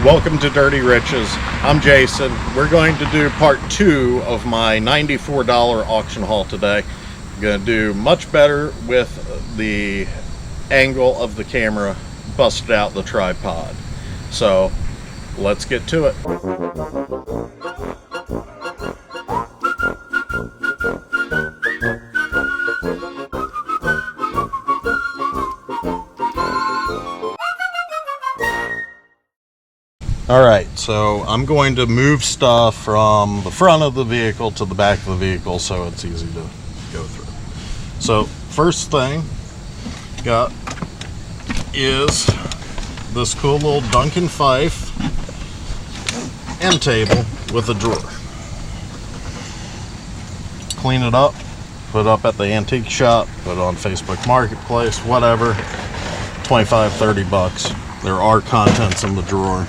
Welcome to Dirty Riches. I'm Jason. We're going to do part 2 of my $94 auction haul today. I'm going to do much better with the angle of the camera, busted out the tripod. So let's get to it. Alright, so I'm going to move stuff from the front of the vehicle to the back of the vehicle so it's easy to go through. So first thing got is this cool little Duncan Fife end table with a drawer. Clean it up, put it up at the antique shop, put it on Facebook Marketplace, whatever. 25, 30 bucks. There are contents in the drawer.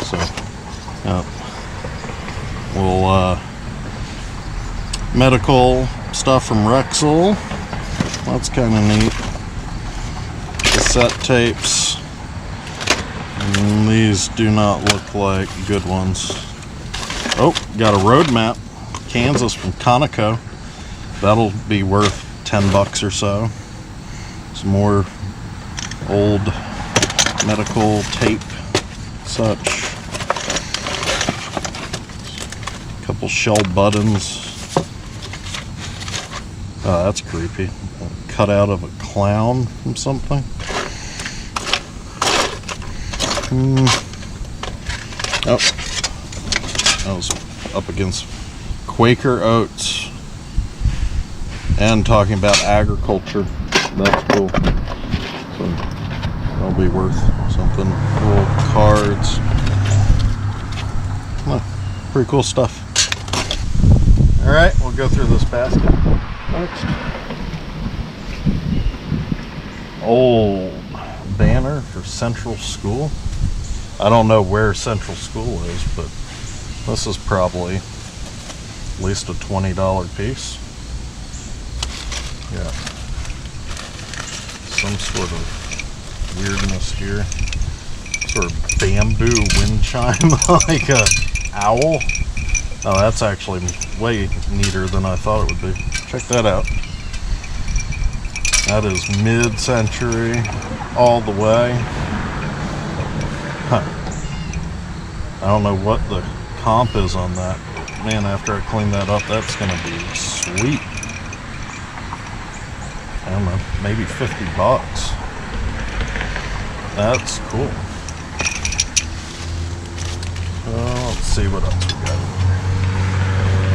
So, little medical stuff from Resale. That's kind of neat. Cassette tapes. And these do not look like good ones. Oh, got a road map. Kansas from KellyCo. That'll be worth 10 bucks or so. Some more old medical tape, such. Couple shell buttons. Oh, that's creepy. Cut out of a clown from something. Oh, I was up against Quaker Oats and talking about agriculture. That's cool. So that'll be worth something. Little cards. Pretty cool stuff. Alright, we'll go through this basket next. Old banner for Central School. I don't know where Central School is, but this is probably at least a $20 piece. Yeah. Some sort of weirdness here. Sort of bamboo wind chime, like a owl. Oh, that's actually way neater than I thought it would be. Check that out. That is mid-century all the way. Huh. I don't know what the comp is on that. But man, after I clean that up, that's going to be sweet. I don't know, maybe 50 bucks. That's cool. Let's see what else we got.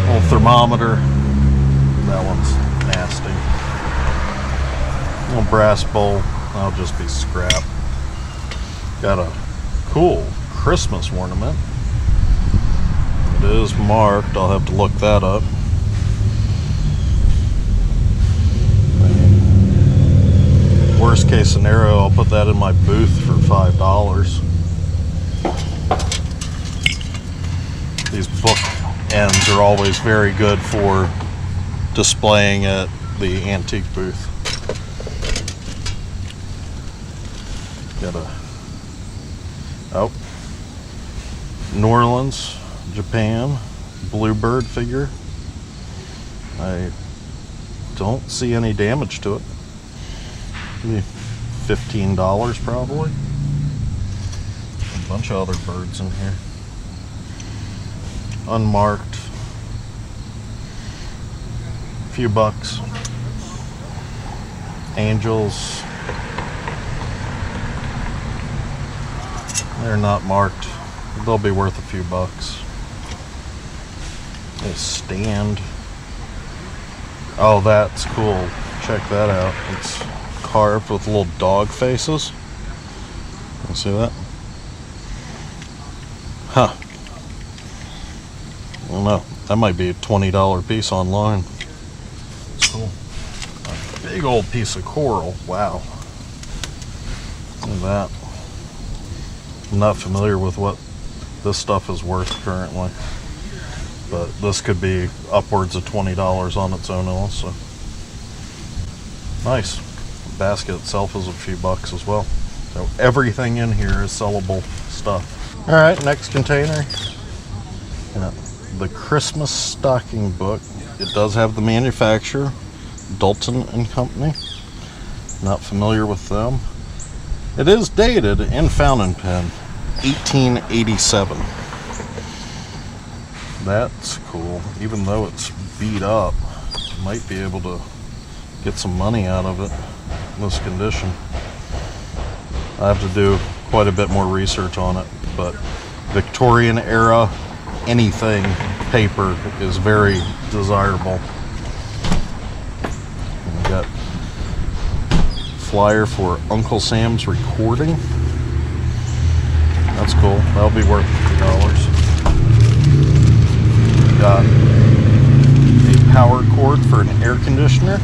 Little thermometer. That one's nasty. Little brass bowl. That'll just be scrap. Got a cool Christmas ornament. It is marked. I'll have to look that up. Worst case scenario, I'll put that in my booth for $5. These book ends are always very good for displaying at the antique booth. Got a New Orleans, Japan bluebird figure. I don't see any damage to it. Maybe $15 probably. A bunch of other birds in here. Unmarked. A few bucks. Angels. They're not marked. They'll be worth a few bucks. A stand. Oh, that's cool. Check that out. It's carved with little dog faces. You see that? Huh. I don't know. That might be a $20 piece online. It's cool. A big old piece of coral. Wow. Look at that. I'm not familiar with what this stuff is worth currently, but this could be upwards of $20 on its own also. Nice. The basket itself is a few bucks as well. So everything in here is sellable stuff. All right, next container. The Christmas stocking book. It does have the manufacturer, Dalton and Company. Not familiar with them. It is dated in fountain pen, 1887. That's cool. Even though it's beat up, might be able to get some money out of it in this condition. I have to do quite a bit more research on it, but Victorian era anything paper is very desirable. We got flyer for Uncle Sam's recording. That's cool. That'll be worth $2. Got a power cord for an air conditioner.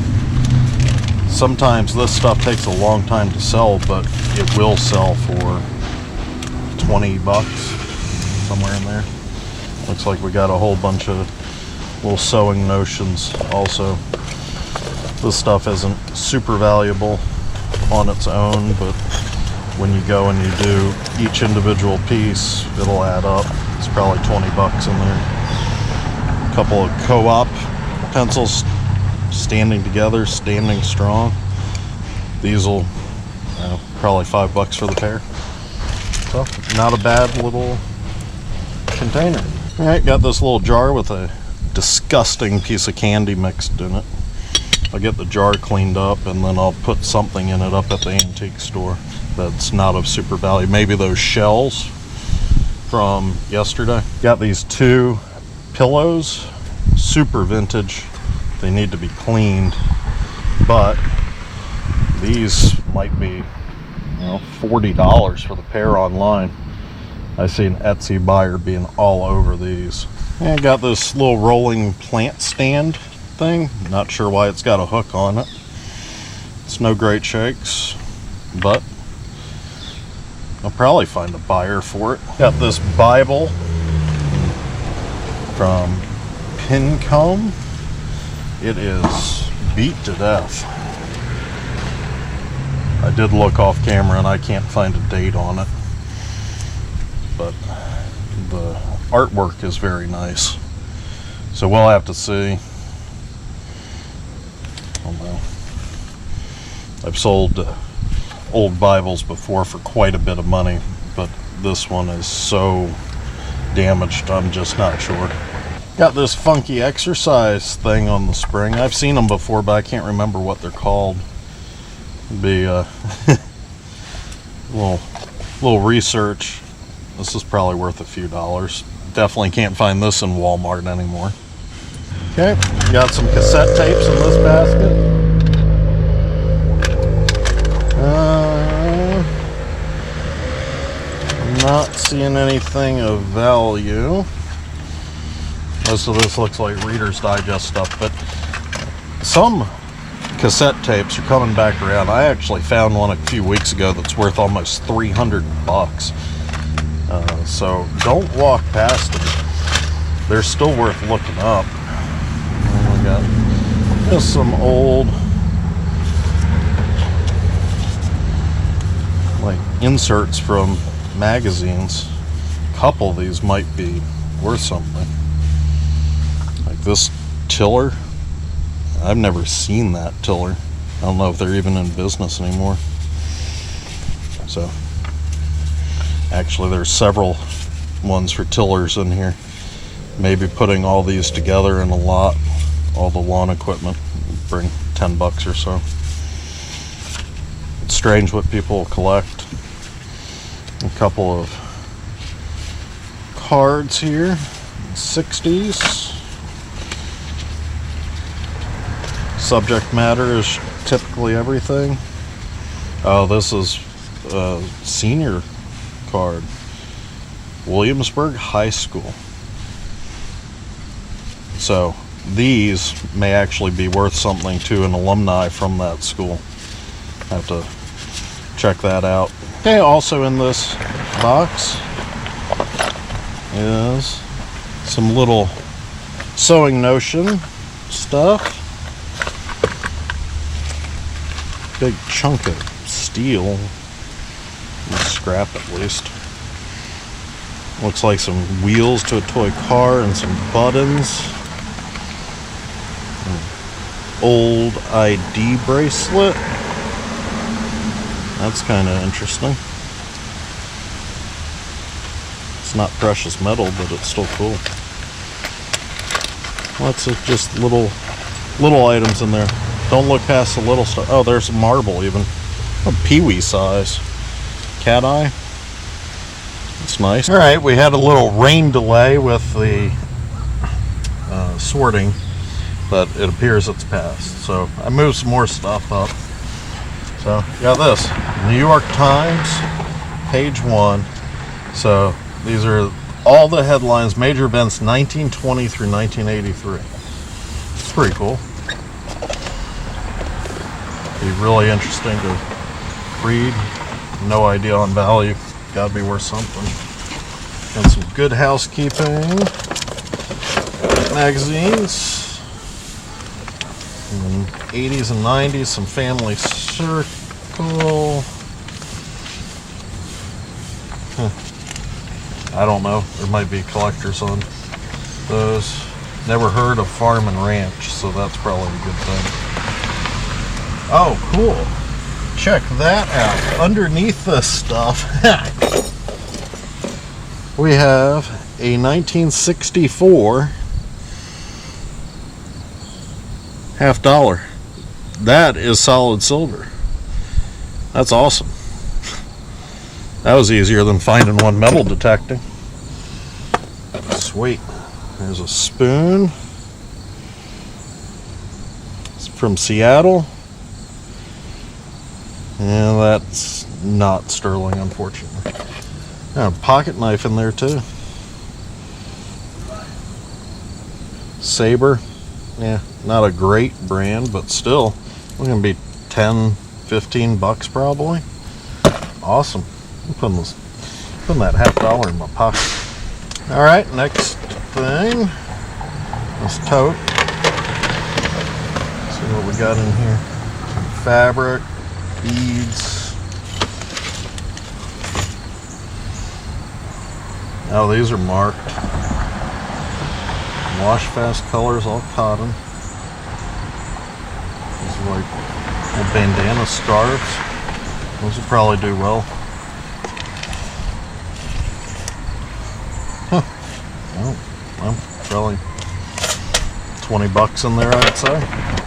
Sometimes this stuff takes a long time to sell, but it will sell for 20 bucks, somewhere in there. Looks like we got a whole bunch of little sewing notions also. This stuff isn't super valuable on its own, but when you go and you do each individual piece, it'll add up. It's probably 20 bucks in there. A couple of co-op pencils standing together, standing strong. These will probably $5 for the pair. So not a bad little container. All right, got this little jar with a disgusting piece of candy mixed in it. I'll get the jar cleaned up and then I'll put something in it up at the antique store that's not of super value. Maybe those shells from yesterday. Got these 2 pillows, super vintage. They need to be cleaned, but these might be $40 for the pair online. I see an Etsy buyer being all over these. And I got this little rolling plant stand thing. Not sure why it's got a hook on it. It's no great shakes, but I'll probably find a buyer for it. Got this Bible from Pincombe. It is beat to death. I did look off camera and I can't find a date on it, but the artwork is very nice. So we'll have to see. I don't know. I've sold old Bibles before for quite a bit of money, but this one is so damaged, I'm just not sure. Got this funky exercise thing on the spring. I've seen them before, but I can't remember what they're called. It'd be a little research. This is probably worth a few dollars. Definitely can't find this in Walmart anymore. Okay, got some cassette tapes in this basket. I'm not seeing anything of value. Most of this looks like Reader's Digest stuff, but some cassette tapes are coming back around. I actually found one a few weeks ago that's worth almost 300 bucks. So don't walk past them. They're still worth looking up. Oh my God. Just some old like inserts from magazines. A couple of these might be worth something. Like this tiller. I've never seen that tiller. I don't know if they're even in business anymore. So actually there's several ones for tillers in here. Maybe putting all these together in a lot, all the lawn equipment, bring 10 bucks or so. It's strange what people collect. A couple of cards here, 60s. Subject matter is typically everything. Oh, this is a senior card. Williamsburg High School. So these may actually be worth something to an alumni from that school. I have to check that out. Okay, also in this box is some little sewing notion stuff. Big chunk of steel. scrap at least. Looks like some wheels to a toy car and some buttons. Old ID bracelet. That's kind of interesting. It's not precious metal, but it's still cool. Lots of just little items in there. Don't look past the little stuff. Oh, there's a marble even. A peewee size. Cat eye. It's nice. All right, we had a little rain delay with the sorting, but it appears it's passed. So I moved some more stuff up. So got this, New York Times, page 1. So these are all the headlines, major events 1920 through 1983. It's pretty cool. Be really interesting to read. No idea on value. Gotta be worth something. And some Good Housekeeping magazines. And 80s and 90s, some Family Circle. I don't know. There might be collectors on those. Never heard of Farm and Ranch, so that's probably a good thing. Oh, cool. Check that out. Underneath this stuff, we have a 1964 $50. That is solid silver. That's awesome. That was easier than finding one metal detecting. Sweet. There's a spoon. It's from Seattle. And that's not sterling, unfortunately. Got a pocket knife in there too. Saber. Yeah, not a great brand, but still, we're gonna be 10, 15 bucks probably. Awesome. I'm putting that $50 in my pocket. All right, next thing. This tote. Let's see what we got in here. Some fabric, beads. Oh, these are marked. Wash fast colors, all cotton. These are like little bandana scarves. Those will probably do well. Well, probably 20 bucks in there, I'd say.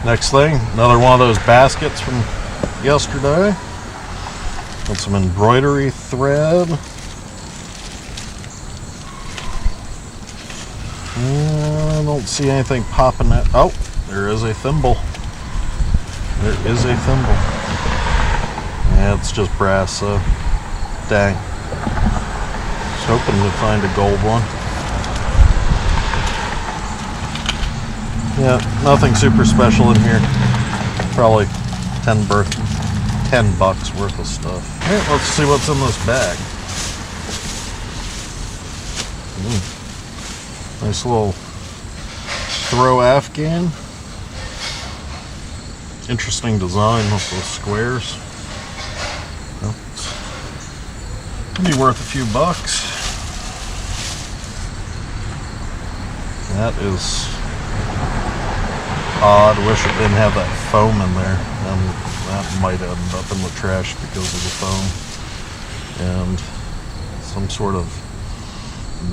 Next thing, another one of those baskets from yesterday. Got some embroidery thread. I don't see anything popping out. Oh, there is a thimble. There is a thimble. Yeah, it's just brass, so dang. Just hoping to find a gold one. Yeah, nothing super special in here. Probably 10 bucks worth of stuff. Alright, let's see what's in this bag. Nice little throw Afghan. Interesting design with those squares. Well, it'll be worth a few bucks. That is odd. Wish it didn't have that foam in there. That might end up in the trash because of the foam. And some sort of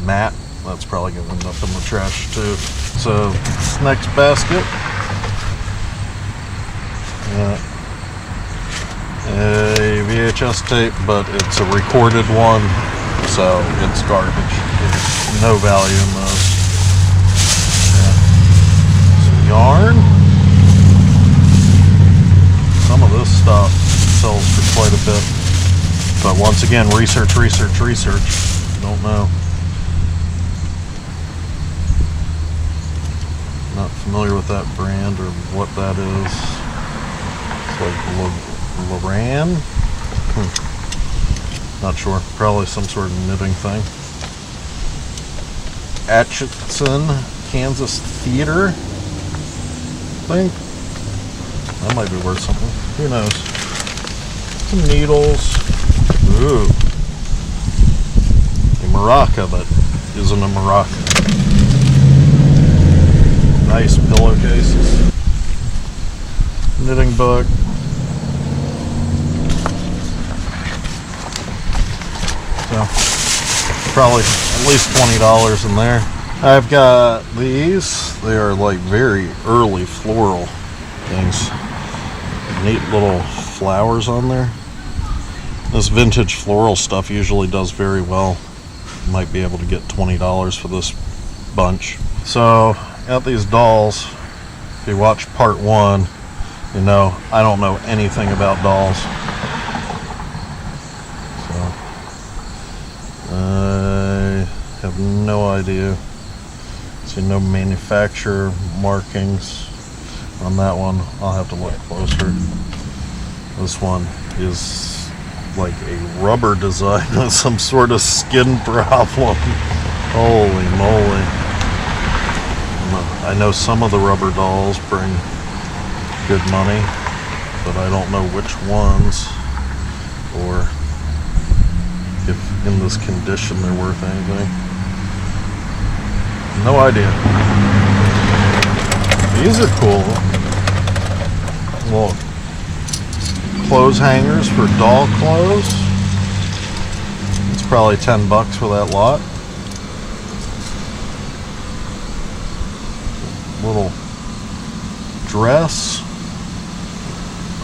mat. That's probably going to end up in the trash too. So this next basket. A VHS tape, but it's a recorded one, so it's garbage. There's no value in those. Some yarn. Some of this stuff sells for quite a bit. But once again, research. Don't know. Not familiar with that brand or what that is. It's like Loran? Not sure. Probably some sort of knitting thing. Atchison, Kansas Theater thing. That might be worth something. Who knows? Some needles. Ooh. maraca that isn't a maraca. Nice pillowcases. Knitting book. So, probably at least $20 in there. I've got these. They are like very early floral things. Neat little flowers on there. This vintage floral stuff usually does very well. You might be able to get $20 for this bunch. So, got these dolls. If you watch part 1, you know I don't know anything about dolls. So, I have no idea. See no manufacturer markings on that one. I'll have to look closer. This one is like a rubber design with some sort of skin problem. Holy moly. I know some of the rubber dolls bring good money, but I don't know which ones, or if in this condition they're worth anything. No idea. These are cool. Little clothes hangers for doll clothes. It's probably $10 for that lot. Little dress.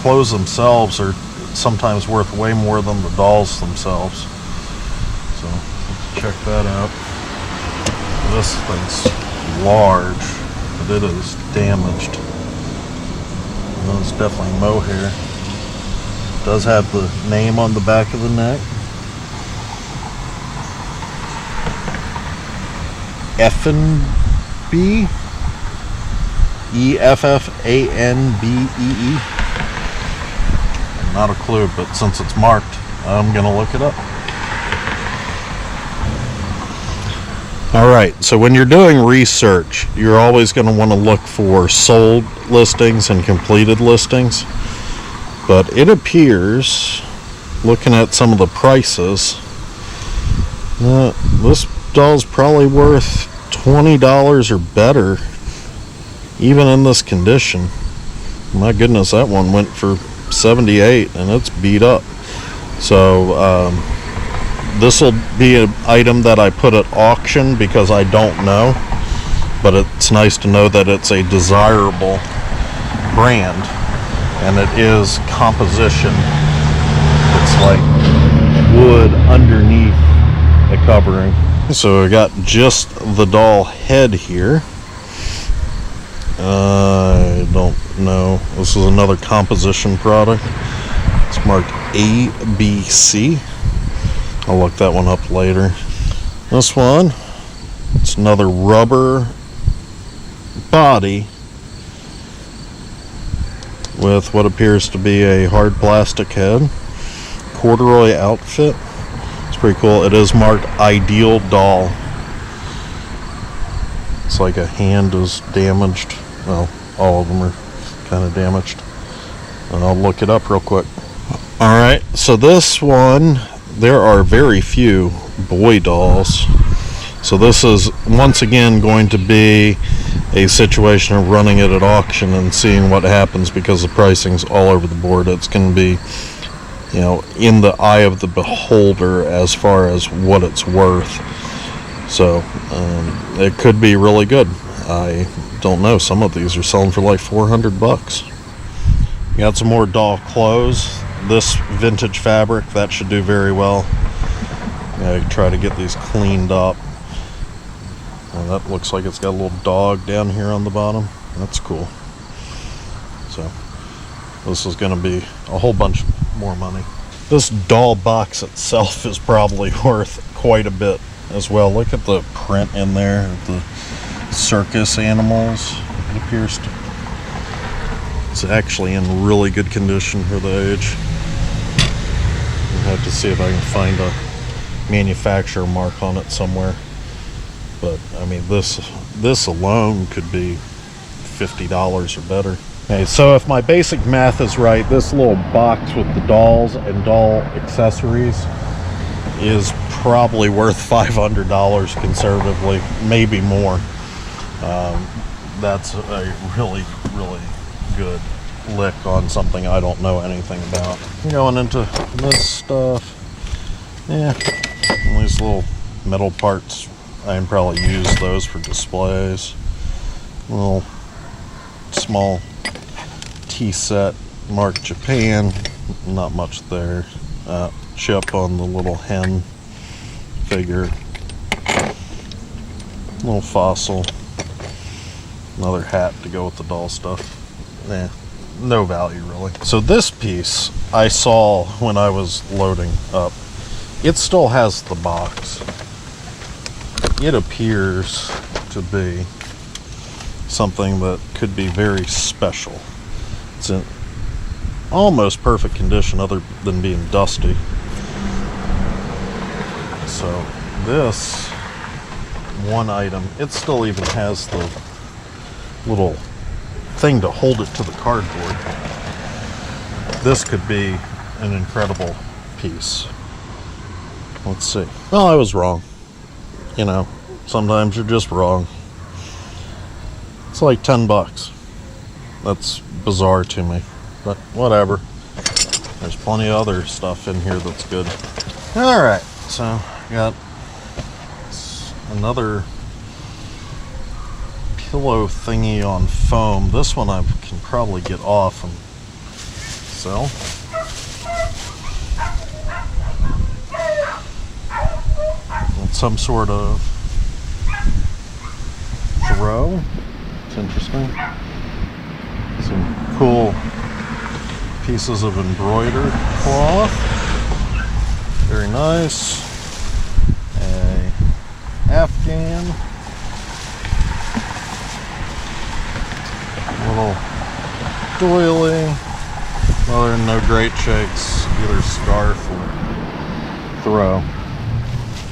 Clothes themselves are sometimes worth way more than the dolls themselves. So check that out. This thing's large, but it is damaged. Well, it's definitely mohair. Does have the name on the back of the neck. Effenbee. EFFANBEE. Not a clue, but since it's marked, I'm gonna look it up. Alright, so when you're doing research, you're always going to want to look for sold listings and completed listings. But it appears, looking at some of the prices, this doll's probably worth $20 or better, even in this condition. My goodness, that one went for $78 and it's beat up. So, this will be an item that I put at auction because I don't know, but it's nice to know that it's a desirable brand, and it is composition. It's like wood underneath the covering. So I got just the doll head here. I don't know. This is another composition product. It's marked ABC. I'll look that one up later. This one, it's another rubber body with what appears to be a hard plastic head. Corduroy outfit. It's pretty cool. It is marked Ideal Doll. It's like a hand is damaged. Well, all of them are kind of damaged. And I'll look it up real quick. Alright, so this one, there are very few boy dolls. So this is once again going to be a situation of running it at auction and seeing what happens, because the pricing's all over the board. It's going to be, you know, in the eye of the beholder as far as what it's worth. So it could be really good. I don't know. Some of these are selling for like $400. Got some more doll clothes. This vintage fabric, that should do very well. I try to get these cleaned up. And that looks like it's got a little dog down here on the bottom. That's cool. So this is going to be a whole bunch more money. This doll box itself is probably worth quite a bit as well. Look at the print in there, the circus animals. It appears to, it's actually in really good condition for the age. I'll have to see if I can find a manufacturer mark on it somewhere. But I mean, this alone could be $50 or better. Okay, so if my basic math is right, this little box with the dolls and doll accessories is probably worth $500 conservatively, maybe more. That's a really, really good lick on something I don't know anything about. Going into this stuff, yeah, these little metal parts, I can probably use those for displays. Little small tea set marked Japan, not much there. Chip on the little hen figure, little fossil, another hat to go with the doll stuff. No value really. So this piece I saw when I was loading up. It still has the box. It appears to be something that could be very special. It's in almost perfect condition other than being dusty. So this one item, it still even has the little thing to hold it to the cardboard. This could be an incredible piece. Let's see. Well, I was wrong. You know, sometimes you're just wrong. It's like $10. That's bizarre to me, but whatever. There's plenty of other stuff in here that's good. All right, so got another pillow thingy on foam. This one I can probably get off and sell. It's some sort of throw. It's interesting. Some cool pieces of embroidered cloth. Very nice. A Afghan. Little doily. Well, there are no great shakes, either scarf or throw.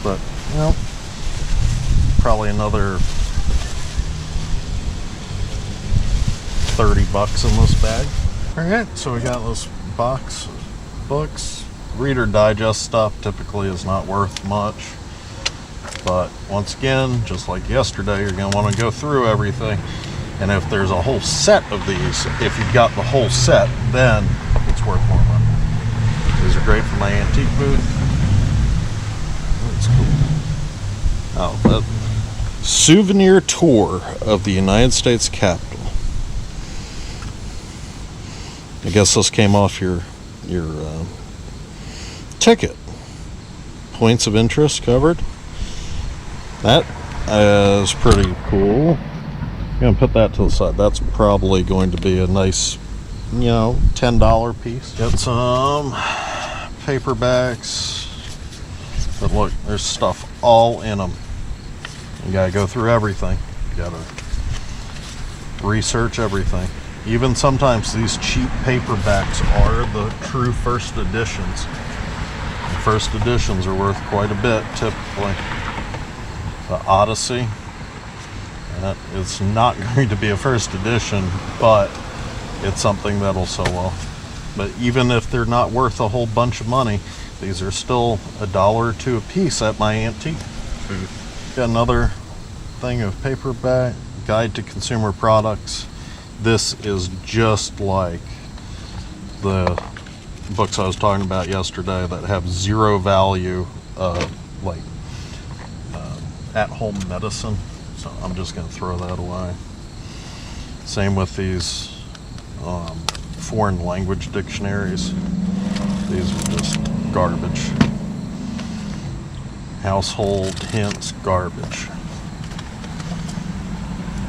But, you know, probably another $30 in this bag. Alright, so we got this box of books. Reader Digest stuff typically is not worth much. But once again, just like yesterday, you're going to want to go through everything. And if there's a whole set of these, if you've got the whole set, then it's worth more money. These are great for my antique booth. That's cool. Oh, that souvenir tour of the United States Capitol. I guess this came off your ticket. Points of interest covered. That is pretty cool. I'm going to put that to the side. That's probably going to be a nice, you know, $10 piece. Got some paperbacks. But look, there's stuff all in them. You got to go through everything. You got to research everything. Even sometimes these cheap paperbacks are the true first editions. The first editions are worth quite a bit, typically. The Odyssey. It's not going to be a first edition, but it's something that'll sell well. But even if they're not worth a whole bunch of money, these are still $1 or $2 a piece at my antique booth. Got another thing of paperback, Guide to Consumer Products. This is just like the books I was talking about yesterday that have zero value, like at-home medicine. So I'm just going to throw that away. Same with these foreign language dictionaries. These are just garbage. Household hints, garbage.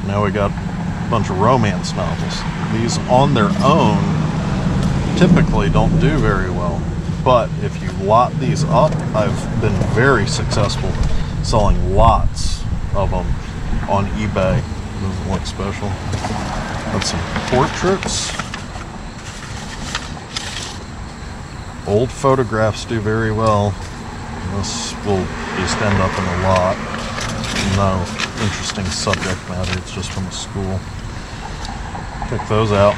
Now we got a bunch of romance novels. These on their own typically don't do very well. But if you lot these up, I've been very successful selling lots of them on eBay. Doesn't look special. Got some portraits. Old photographs do very well. This will just end up in a lot. No interesting subject matter. It's just from a school. Pick those out.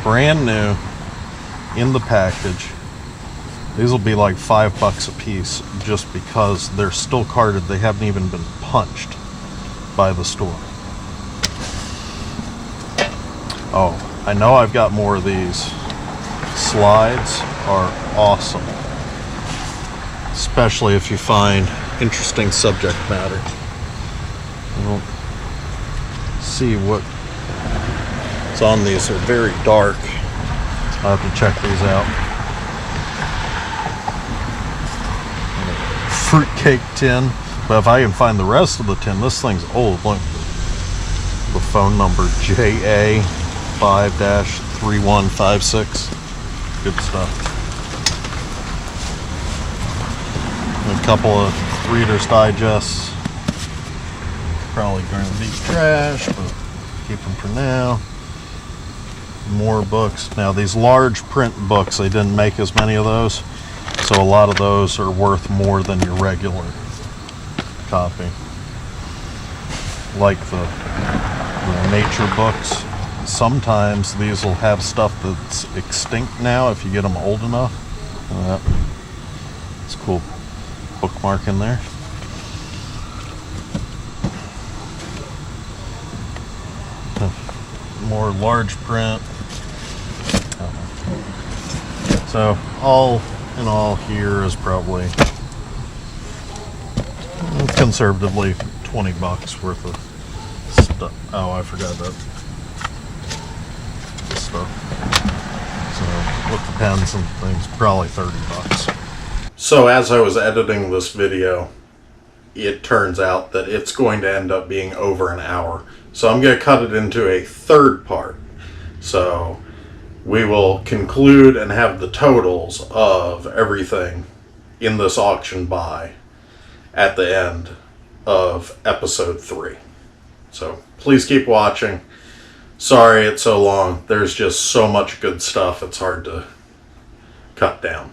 Brand new in the package. These will be like $5 a piece just because they're still carded. They haven't even been punched by the store. Oh, I know I've got more of these. Slides are awesome, especially if you find interesting subject matter. We'll see what's on these. They're very dark. I'll have to check these out. Fruitcake tin, but if I can find the rest of the tin, this thing's old. Look, the phone number JA5-3156. Good stuff. A couple of Reader's Digests. Probably going to be trash, but keep them for now. More books. Now these large print books, they didn't make as many of those, so a lot of those are worth more than your regular copy. Like the nature books. Sometimes these will have stuff that's extinct now if you get them old enough. It's a cool bookmark in there. More large print. So all in all here is probably conservatively $20 worth of stuff. Oh, I forgot that stuff. So with the pens and things, probably $30. So as I was editing this video, it turns out that it's going to end up being over an hour. So I'm going to cut it into a third part. So we will conclude and have the totals of everything in this auction buy at the end of episode 3. So please keep watching. Sorry it's so long. There's just so much good stuff, it's hard to cut down.